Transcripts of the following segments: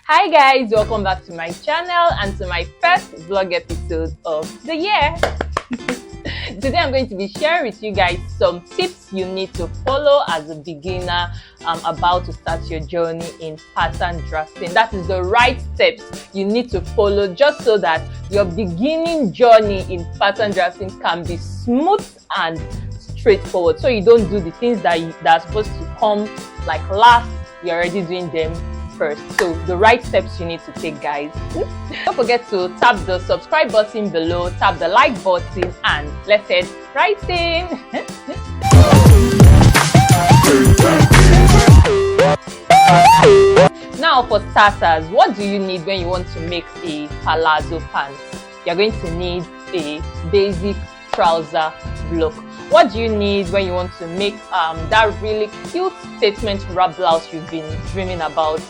Hi guys, welcome back to my channel and to my first vlog episode of the year. Today I'm going to be sharing with you guys some tips you need to follow as a beginner about to start your journey in pattern drafting. That is the right steps you need to follow just so that your beginning journey in pattern drafting can be smooth and straightforward, so you don't do the things that are supposed to come like last. You're already doing them first. So the right steps you need to take, guys. Don't forget to tap the subscribe button below, tap the like button, and let's head right in. Now for starters, what do you need when you want to make a palazzo pants? You're going to need a basic trouser block. What do you need when you want to make that really cute statement wrap blouse you've been dreaming about?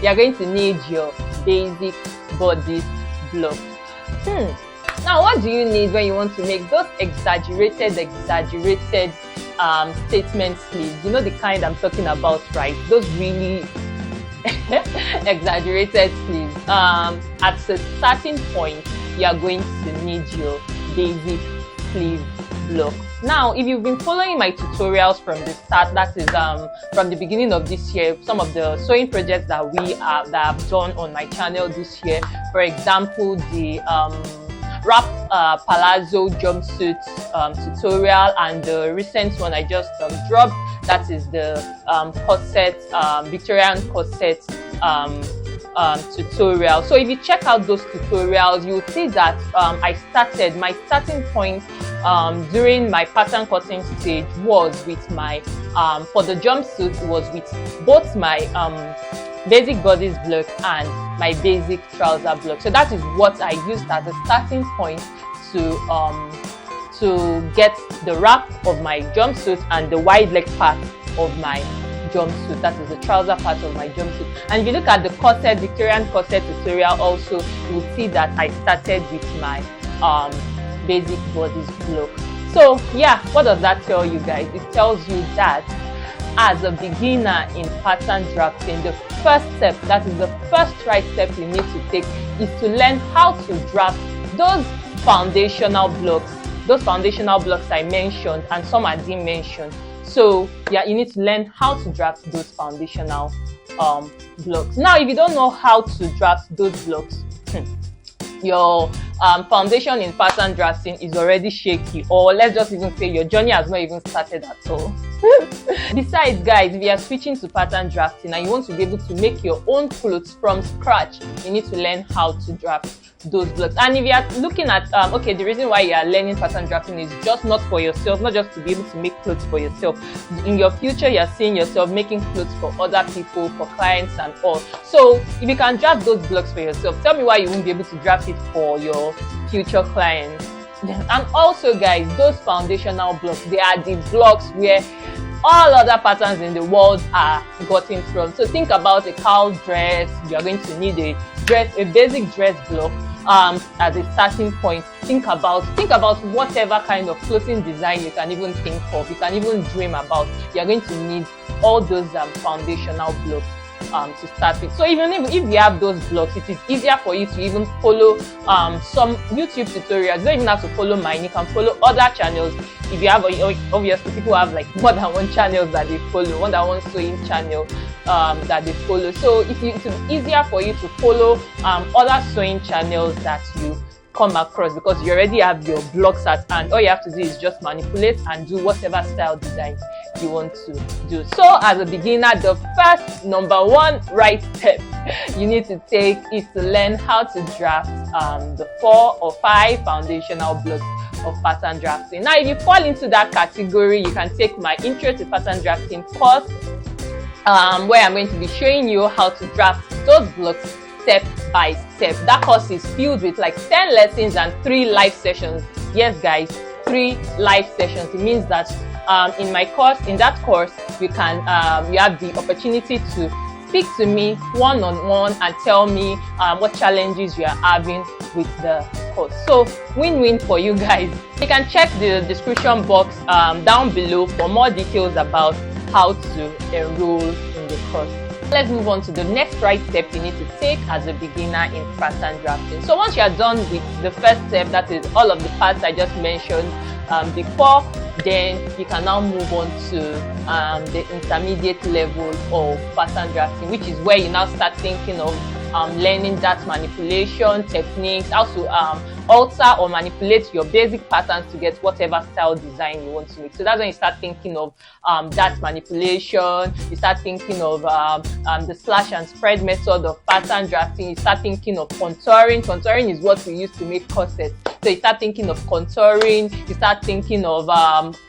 You're going to need your basic bodice block. Now, what do you need when you want to make those exaggerated statement sleeves? You know the kind I'm talking about, right? Those really exaggerated sleeves. At a starting point, you are going to need your basic sleeve block. Now, if you've been following my tutorials from the start, that is from the beginning of this year, some of the sewing projects that I've done on my channel this year, for example, the wrap palazzo jumpsuit tutorial, and the recent one I just dropped, that is the corset, Victorian corset tutorial. So if you check out those tutorials, you'll see that my starting point during my pattern cutting stage was with my for the jumpsuit, it was with both my basic bodice block and my basic trouser block. So that is what I used as a starting point to get the wrap of my jumpsuit and the wide leg part of my jumpsuit, that is the trouser part of my jumpsuit. And if you look at the corset, Victorian corset tutorial also, you'll see that I started with my basic bodice block. So yeah, what does that tell you guys? It tells you that as a beginner in pattern drafting, the first step, that is the first right step you need to take, is to learn how to draft those foundational blocks I mentioned, and some I didn't mention. So yeah, you need to learn how to draft those foundational blocks. Now, if you don't know how to draft those blocks, your foundation in pattern drafting is already shaky, or let's just even say your journey has not even started at all. Besides, guys, if you are switching to pattern drafting and you want to be able to make your own clothes from scratch, you need to learn how to draft those blocks. And if you are looking at okay, the reason why you are learning pattern drafting is just not for yourself, not just to be able to make clothes for yourself. In your future, you are seeing yourself making clothes for other people, for clients and all. So if you can draft those blocks for yourself, tell me why you won't be able to draft it for your future clients. And also, guys, those foundational blocks, they are the blocks where all other patterns in the world are gotten from. So think about a cowl dress. You are going to need a basic dress block as a starting point. Think about whatever kind of clothing design you can even think of, you can even dream about. You are going to need all those foundational blocks to start with. So even if you have those blocks, it is easier for you to even follow some YouTube tutorials. You don't even have to follow mine. You can follow other channels. If you have, obviously people have like more than one channel that they follow, more than one sewing channel that they follow. So it will be easier for you to follow other sewing channels that you come across, because you already have your blocks at hand. All you have to do is just manipulate and do whatever style design you want to do. So as a beginner, the first number one right step you need to take is to learn how to draft the 4 or 5 foundational blocks of pattern drafting. Now, if you fall into that category, you can take my intro to pattern drafting course, where I'm going to be showing you how to draft those blocks step by step. That course is filled with like 10 lessons and 3 live sessions. Yes, guys, 3 live sessions. It means that in that course, you have the opportunity to speak to me one-on-one and tell me what challenges you are having with the course. So win-win for you guys. You can check the description box down below for more details about how to enroll in the course. Let's move on to the next right step you need to take as a beginner in pattern drafting. So once you are done with the first step, that is all of the parts I just mentioned before, then you can now move on to the intermediate level of pattern drafting, which is where you now start thinking of learning dart manipulation techniques, how to alter or manipulate your basic patterns to get whatever style design you want to make. So that's when you start thinking of dart manipulation, you start thinking of the slash and spread method of pattern drafting, you start thinking of contouring. Contouring is what we use to make corsets. So you start thinking of contouring, you start thinking of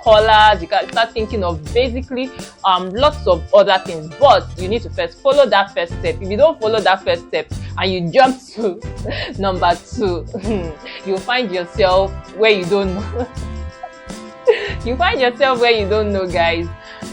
collars, you start thinking of basically lots of other things. But you need to first follow that first step. If you don't follow that first step and you jump to number 2, you'll find yourself where you don't know. You find yourself where you don't know, guys.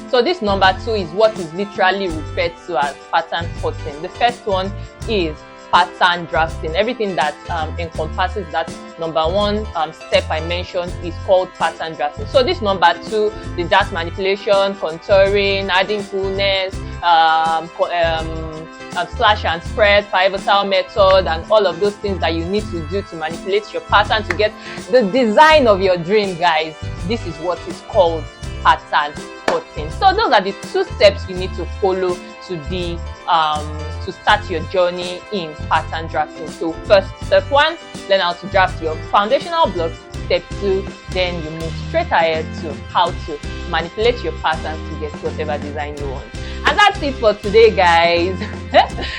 So this number 2 is what is literally referred to as pattern cutting. The first one is pattern drafting. Everything that encompasses that number 1 step I mentioned is called pattern drafting. So this number 2, the dart manipulation, contouring, adding fullness, slash and spread, pivotal method, and all of those things that you need to do to manipulate your pattern to get the design of your dream, guys. This is what is called pattern cutting. So those are the 2 steps you need to follow to be to start your journey in pattern drafting. So first, step 1, learn how to draft your foundational blocks. Step 2, then you move straight ahead to how to manipulate your patterns to get whatever design you want. And that's it for today, guys.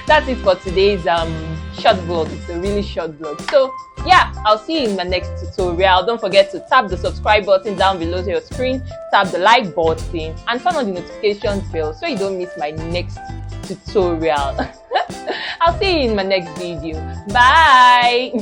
That's it for today's short vlog. It's a really short vlog. So yeah, I'll see you in my next tutorial. Don't forget to tap the subscribe button down below your screen, tap the like button, and turn on the notifications bell so you don't miss my next tutorial. I'll see you in my next video. Bye.